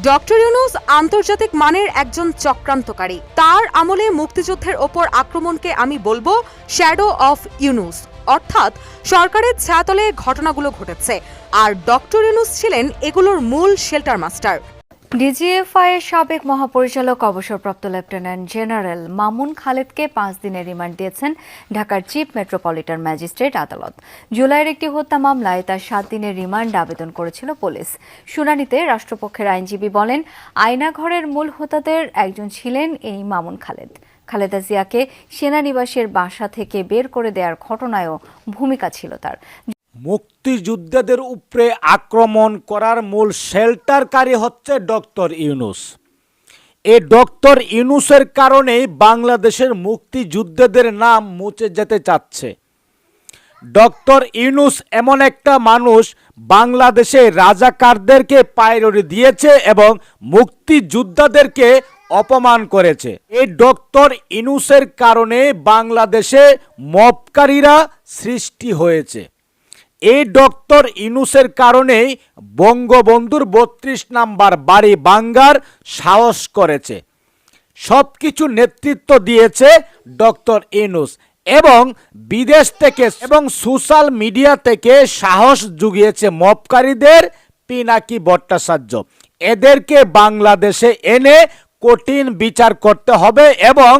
Doctor Yunus আন্তর্জাতিক মানের একজন চক্রান্তকারী। তার আমলে মুক্তিযুদ্ধের ওপর আক্রমণকে আমি বলবো শ্যাডো অফ ইউনূস, অর্থাৎ সরকারের ছায়াতলে ঘটনাগুলো ঘটেছে, আর ডক্টর ইউনূস ছিলেন এগুলোর মূল শেল্টার মাস্টার। ডিজিএফআই এর সাবেক মহাপরিচালক অবসরপ্রাপ্ত লেফটেন্যান্ট জেনারেল মামুন খালেদকে 5 দিনের রিমান্ড দিয়েছেন ঢাকার চিফ মেট্রোপলিটন ম্যাজিস্ট্রেট আদালত। জুলাইয়ের একটি হত্যা মামলায় তার 7 দিনের রিমান্ড আবেদন করেছিল পুলিশ। শুনানিতে রাষ্ট্রপক্ষের আইনজীবী বলেন, আয়নাঘরের মূল হোতাদের একজন ছিলেন এই মামুন খালেদ। খালেদা জিয়াকে সেনানিবাসের বাসা থেকে বের করে দেওয়ার ঘটনায়ও ভূমিকা ছিল তার। মুক্তিযোদ্ধাদের উপরে আক্রমণ করার মূল শেল্টারকারী হচ্ছে ডক্টর ইউনূস। এই ডক্টর ইউনূসের কারণেই বাংলাদেশের মুক্তিযোদ্ধাদের নাম মুছে যেতে চাচ্ছে। ডক্টর ইউনূস এমন একটা মানুষ, বাংলাদেশে রাজাকারদেরকে প্রায়োরিটি দিয়েছে এবং মুক্তিযোদ্ধাদেরকে অপমান করেছে। এই ডক্টর ইউনূসের কারণে বাংলাদেশে মবকারীরা সৃষ্টি হয়েছে। এই ডক্টর ইউনূসের কারণেই বঙ্গবন্ধুর 32 নাম্বার বাড়ি ভাঙ্গার সাহস করেছে। সব কিছু নেতৃত্ব দিয়েছে ডক্টর ইউনূস এবং বিদেশ থেকে এবং সোশ্যাল মিডিয়া থেকে সাহস জুগিয়েছে মবকারীদের পিনাকি ভট্টাচার্য। এদেরকে বাংলাদেশে এনে কঠিন বিচার করতে হবে এবং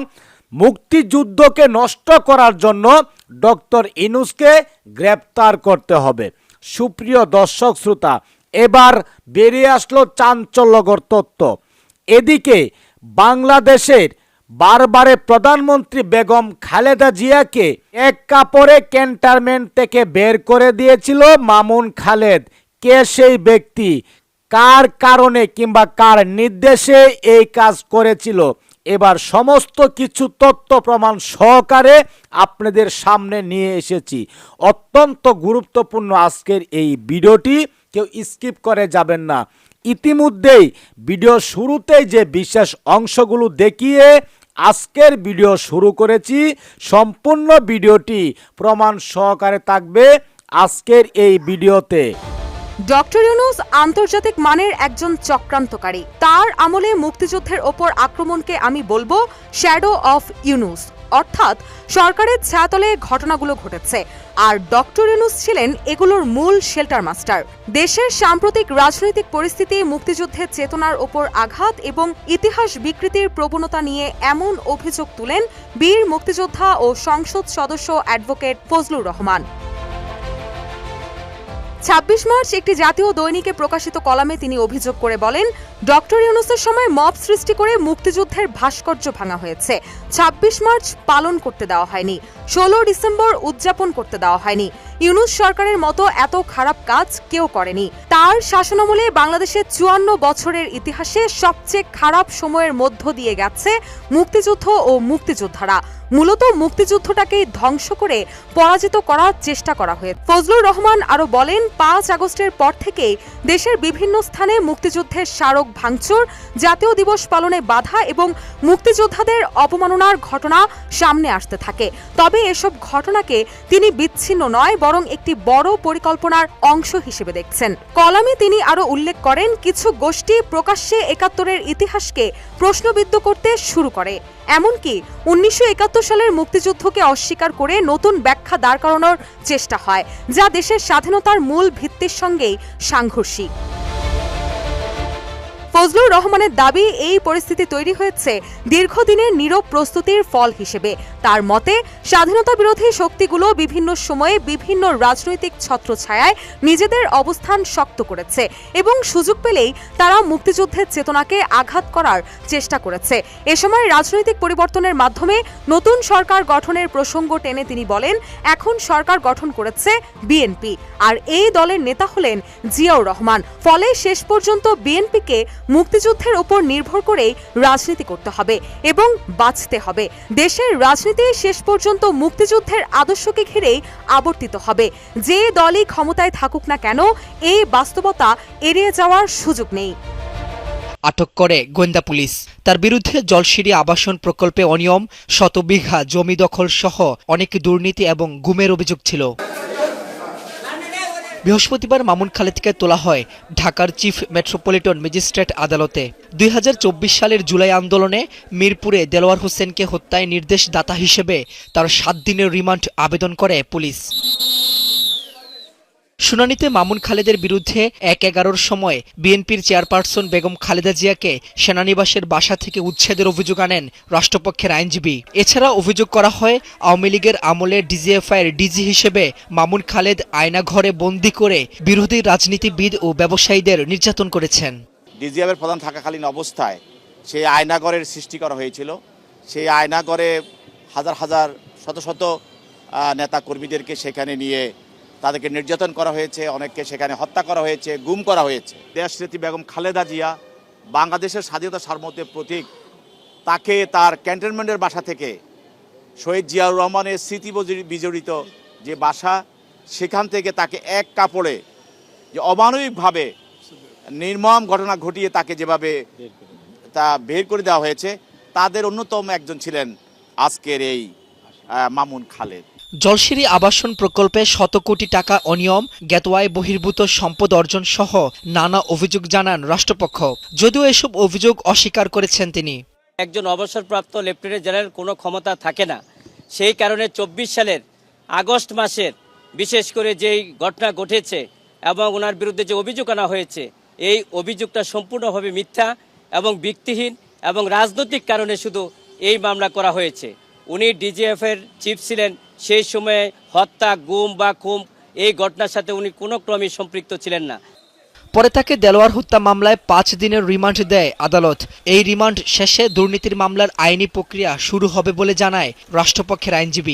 মুক্তিযুদ্ধকে নষ্ট করার জন্য ডক্টর ইউনূসকে গ্রেপ্তার করতে হবে। সুপ্রিয় দর্শক শ্রোতা, এবার বেরিয়ে আসলো চাঞ্চল্যকর তথ্য। এদিকে বাংলাদেশের বারবারে প্রধানমন্ত্রী বেগম খালেদা জিয়াকে এক কাপড়ে ক্যান্টনমেন্ট থেকে বের করে দিয়েছিল মামুন খালেদ। কে সেই ব্যক্তি, কার কারণে কিংবা কার নির্দেশে এই কাজ করেছিল, এবার সমস্ত কিছু তথ্য প্রমাণ সহকারে আপনাদের সামনে নিয়ে এসেছি। অত্যন্ত গুরুত্বপূর্ণ আজকের এই ভিডিওটি, কেউ স্কিপ করে যাবেন না। ইতিমধ্যেই ভিডিও শুরুতেই যে বিশেষ অংশগুলো দেখিয়ে আজকের ভিডিও শুরু করেছি, সম্পূর্ণ ভিডিওটি প্রমাণ সহকারে থাকবে আজকের এই ভিডিওতে। ডক্টর ইউনূস আন্তর্জাতিক মানের একজন চক্রান্তকারী। তার আমলে মুক্তিযুদ্ধের ওপর আক্রমণকে আমি বলবো শ্যাডো অফ ইউনূস, অর্থাৎ সরকারের ছায়াতলে ঘটনাগুলো ঘটেছে, আর ডক্টর ইউনূস ছিলেন এগুলোর মূল শেল্টার মাস্টার। দেশের সাম্প্রতিক রাজনৈতিক পরিস্থিতি, মুক্তিযুদ্ধের চেতনার ওপর আঘাত এবং ইতিহাস বিকৃতির প্রবণতা নিয়ে এমন অভিযোগ তুলেন বীর মুক্তিযোদ্ধা ও সংসদ সদস্য অ্যাডভোকেট ফজলুর রহমান। 26 মার্চ একটি জাতীয় দৈনিকে প্রকাশিত কলামে তিনি অভিযোগ করে বলেন, ডক্টর ইউনূসের সময় মব সৃষ্টি করে মুক্তিযুদ্ধের ভাস্কর্য ভাঙা হয়েছে। 26 মার্চ পালন করতে দেওয়া হয়নি, 16 ডিসেম্বর উদযাপন করতে দেওয়া হয়নি। ইউনূস সরকারের মতো এত খারাপ কাজ কেউ করেনি। তার শাসনামলে বাংলাদেশের 54 বছরের ইতিহাসে সবচেয়ে খারাপ সময়ের মধ্য দিয়ে গেছে মুক্তিযুদ্ধ ও মুক্তিযোদ্ধারা। মূলত মুক্তিযুদ্ধটাকেই ধ্বংস করে পরাজিত করার চেষ্টা করা হয়েছে। ফজলুর রহমান আরো বলেন, 5 আগস্টের পর থেকেই দেশের বিভিন্ন স্থানে মুক্তিযুদ্ধের স্মারক ভাঙচুর, জাতীয় দিবস পালনে বাধা এবং মুক্তিযোদ্ধাদের অপমাননার ঘটনা সামনে আসতে থাকে। তবে এসব ঘটনাকে তিনি বিচ্ছিন্ন নয়, বরং একটি বড় পরিকল্পনার অংশ হিসেবে দেখছেন। কলামে তিনি আরো উল্লেখ করেন, কিছু গোষ্ঠী প্রকাশ্যে 71-এর ইতিহাসকে প্রশ্নবিদ্ধ করতে শুরু করে। এমনকি 1971 সালের মুক্তিযুদ্ধকে অস্বীকার করে নতুন ব্যাখ্যা দাঁড় করানোর চেষ্টা হয়, যা দেশের স্বাধীনতার মূল ভিত্তির সঙ্গেই সাংঘর্ষিক। ফজলুর রহমানের দাবি, এই পরিস্থিতি তৈরি হয়েছে দীর্ঘদিনের নীরব প্রস্তুতির ফল হিসেবে। তার মতে, স্বাধীনতা বিরোধী শক্তিগুলো বিভিন্ন সময়ে বিভিন্ন রাজনৈতিক ছত্রছায়ায় নিজেদের অবস্থান শক্ত করেছে এবং সুযোগ পেলেই তারা মুক্তিযুদ্ধের চেতনাকে আঘাত করার চেষ্টা করেছে। এ সময় রাজনৈতিক পরিবর্তনের মাধ্যমে নতুন সরকার গঠনের প্রসঙ্গ টেনে তিনি বলেন, এখন সরকার গঠন করেছে বিএনপি, আর এই দলের নেতা হলেন জিয়াউর রহমান। ফলে শেষ পর্যন্ত বিএনপিকে মুক্তিযুদ্ধের উপর নির্ভর করেই রাজনীতি করতে হবে এবং বাঁচতে হবে। দেশের রাজনীতি শেষ পর্যন্ত মুক্তিযুদ্ধের আদর্শকে ঘিরেই আবর্তিত হবে। যে দলই ক্ষমতায় থাকুক না কেন, এই বাস্তবতা এড়িয়ে যাওয়ার সুযোগ নেই। আটক করে গোয়েন্দা পুলিশ। তার বিরুদ্ধে জলসিঁড়ি আবাসন প্রকল্পে অনিয়ম, শতবিঘা জমি দখল সহ অনেক দুর্নীতি এবং গুমের অভিযোগ ছিল। বৃহস্পতিবার মামুন খালেদকে তোলা হয় ঢাকার চিফ মেট্রোপলিটন ম্যাজিস্ট্রেট আদালতে। 2024 সালের জুলাই আন্দোলনে মিরপুরে দেলোয়ার হোসেনকে হত্যায় নির্দেশদাতা হিসেবে তার 7 দিনের রিমান্ড আবেদন করে পুলিশ। শুনানিতে মামুন খালেদের বিরুদ্ধে 1-11-র সময় বিএনপির চেয়ারপারসন বেগম খালেদা জিয়াকে সেনানিবাসের বাসা থেকে উচ্ছেদের অভিযোগ আনেন রাষ্ট্রপক্ষের আইনজীবী। এছাড়া অভিযোগ করা হয় আওয়ামী লীগের আমলে ডিজিএফআইয়ের ডিজি হিসেবে মামুন খালেদ আয়নাঘরে বন্দী করে বিরোধী রাজনীতিবিদ ও ব্যবসায়ীদের নির্যাতন করেছেন। ডিজিএফের প্রধান থাকাকালীন অবস্থায় সেই আয়নাঘরের সৃষ্টি করা হয়েছিল। সেই আয়নাঘরে হাজার হাজার শত শত নেতা কর্মীদেরকে সেখানে নিয়ে তাদেরকে নির্যাতন করা হয়েছে, অনেককে সেখানে হত্যা করা হয়েছে, গুম করা হয়েছে। দেশনেত্রী বেগম খালেদা জিয়া বাংলাদেশের স্বাধীনতা সার্বভৌমত্বের প্রতীক, তাকে তার ক্যান্টনমেন্টের বাসা থেকে শহীদ জিয়াউর রহমানের স্মৃতি বিজড়িত যে বাসা, সেখান থেকে তাকে এক কাপড়ে যে অমানবিকভাবে নির্মম ঘটনা ঘটিয়ে তাকে যেভাবে তা বের করে দেওয়া হয়েছে, তাদের অন্যতম একজন ছিলেন আজকের এই মামুন খালেদ। জলশিরি আবাসন প্রকল্পে শত কোটি টাকা অনিয়ম, জ্ঞাতওয়ায় বহির্ভূত সম্পদ অর্জন সহ নানা অভিযোগ জানান রাষ্ট্রপক্ষ। যদিও এসব অভিযোগ অস্বীকার করেছেন তিনি। একজন অবসরপ্রাপ্ত লেফটেন্যান্ট জেনারেল কোনো ক্ষমতা থাকে না। সেই কারণে 24 সালের আগস্ট মাসের বিশেষ করে যেই ঘটনা ঘটেছে এবং ওনার বিরুদ্ধে যে অভিযোগ আনা হয়েছে, এই অভিযোগটা সম্পূর্ণভাবে মিথ্যা এবং ভিত্তিহীন এবং রাজনৈতিক কারণে শুধু এই মামলা করা হয়েছে। উনি ডিজিএফের চিফ ছিলেন, সেই সময়ে হত্যা, গুম বা খুন এই ঘটনার সাথে উনি কোনো ক্রমেই সম্পৃক্ত ছিলেন না। পরে তাকে দেলোয়ার হত্যা মামলায় 5 দিনের রিমান্ড দেয় আদালত। এই রিমান্ড শেষে দুর্নীতির মামলার আইনি প্রক্রিয়া শুরু হবে বলে জানায় রাষ্ট্রপক্ষের আইনজীবী।